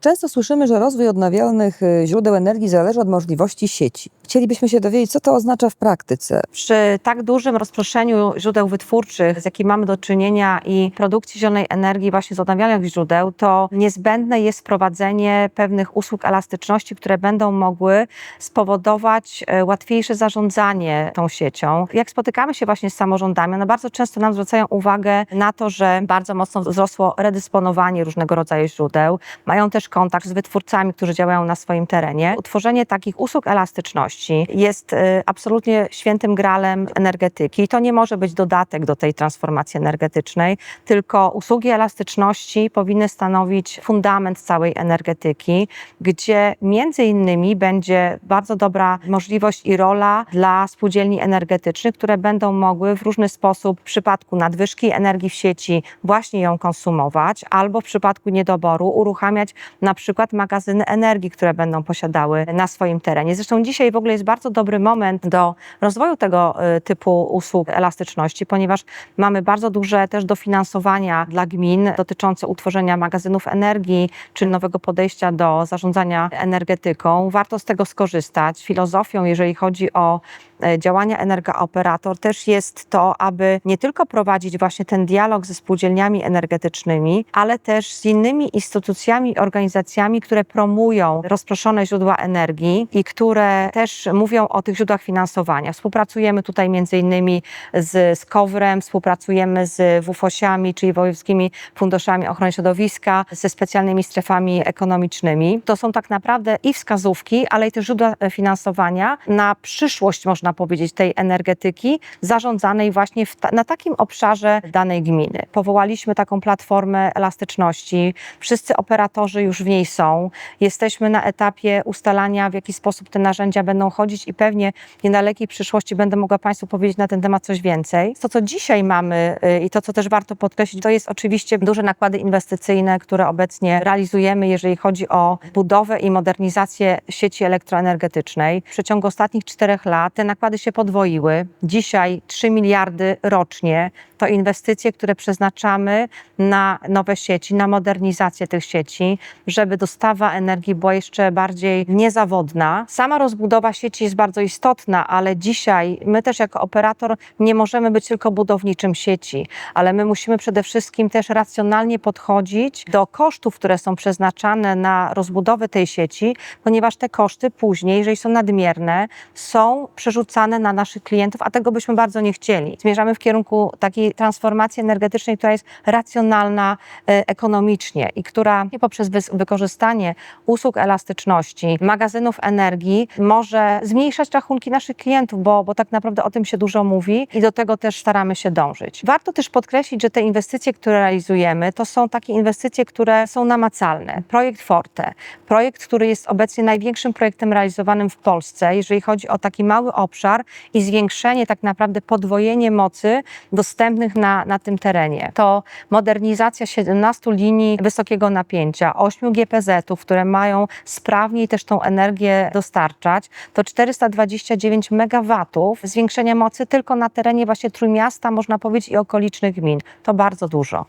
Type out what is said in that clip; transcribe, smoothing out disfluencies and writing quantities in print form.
Często słyszymy, że rozwój odnawialnych źródeł energii zależy od możliwości sieci. Chcielibyśmy się dowiedzieć, co to oznacza w praktyce. Przy tak dużym rozproszeniu źródeł wytwórczych, z jakim mamy do czynienia i produkcji zielonej energii właśnie z odnawialnych źródeł, to niezbędne jest wprowadzenie pewnych usług elastyczności, które będą mogły spowodować łatwiejsze zarządzanie tą siecią. Jak spotykamy się właśnie z samorządami, one bardzo często nam zwracają uwagę na to, że bardzo mocno wzrosło redysponowanie różnego rodzaju źródeł. Mają też kontakt z wytwórcami, którzy działają na swoim terenie. Utworzenie takich usług elastyczności jest absolutnie świętym gralem energetyki. To nie może być dodatek do tej transformacji energetycznej, tylko usługi elastyczności powinny stanowić fundament całej energetyki, gdzie między innymi będzie bardzo dobra możliwość i rola dla spółdzielni energetycznych, które będą mogły w różny sposób w przypadku nadwyżki energii w sieci właśnie ją konsumować, albo w przypadku niedoboru uruchamiać na przykład magazyny energii, które będą posiadały na swoim terenie. Zresztą dzisiaj w ogóle jest bardzo dobry moment do rozwoju tego typu usług elastyczności, ponieważ mamy bardzo duże też dofinansowania dla gmin dotyczące utworzenia magazynów energii czy nowego podejścia do zarządzania energetyką. Warto z tego skorzystać. Filozofią, jeżeli chodzi o działania Energa-Operator, też jest to, aby nie tylko prowadzić właśnie ten dialog ze spółdzielniami energetycznymi, ale też z innymi instytucjami, organizacjami, które promują rozproszone źródła energii i które też mówią o tych źródłach finansowania. Współpracujemy tutaj między innymi z KOWR-em, współpracujemy z WFOŚ-ami, czyli Wojewódzkimi Funduszami Ochrony Środowiska, ze specjalnymi strefami ekonomicznymi. To są tak naprawdę i wskazówki, ale i też źródła finansowania na przyszłość, można powiedzieć, tej energetyki zarządzanej właśnie na takim obszarze danej gminy. Powołaliśmy taką platformę elastyczności. Wszyscy operatorzy już w niej są. Jesteśmy na etapie ustalania, w jaki sposób te narzędzia będą chodzić i pewnie w niedalekiej przyszłości będę mogła Państwu powiedzieć na ten temat coś więcej. To, co dzisiaj mamy i to, co też warto podkreślić, to jest oczywiście duże nakłady inwestycyjne, które obecnie realizujemy, jeżeli chodzi o budowę i modernizację sieci elektroenergetycznej. W przeciągu ostatnich 4 lat te nakłady się podwoiły. Dzisiaj 3 miliardy rocznie to inwestycje, które przeznaczamy na nowe sieci, na modernizację tych sieci, żeby dostawa energii była jeszcze bardziej niezawodna. Sama rozbudowa sieci jest bardzo istotna, ale dzisiaj my też jako operator nie możemy być tylko budowniczym sieci, ale my musimy przede wszystkim też racjonalnie podchodzić do kosztów, które są przeznaczane na rozbudowę tej sieci, ponieważ te koszty później, jeżeli są nadmierne, są przerzucane na naszych klientów, a tego byśmy bardzo nie chcieli. Zmierzamy w kierunku takiej transformacji energetycznej, która jest racjonalna ekonomicznie i która poprzez wykorzystanie usług elastyczności, magazynów energii może zmniejszać rachunki naszych klientów, bo tak naprawdę o tym się dużo mówi i do tego też staramy się dążyć. Warto też podkreślić, że te inwestycje, które realizujemy, to są takie inwestycje, które są namacalne. Projekt Forte, projekt, który jest obecnie największym projektem realizowanym w Polsce, jeżeli chodzi o taki mały obszar i zwiększenie, tak naprawdę podwojenie mocy dostępnych na tym terenie. To modernizacja 17 linii wysokiego napięcia, 8 GPZ-ów, które mają sprawniej też tą energię dostarczać. To 429 MW zwiększenia mocy tylko na terenie właśnie Trójmiasta, można powiedzieć, i okolicznych gmin. To bardzo dużo.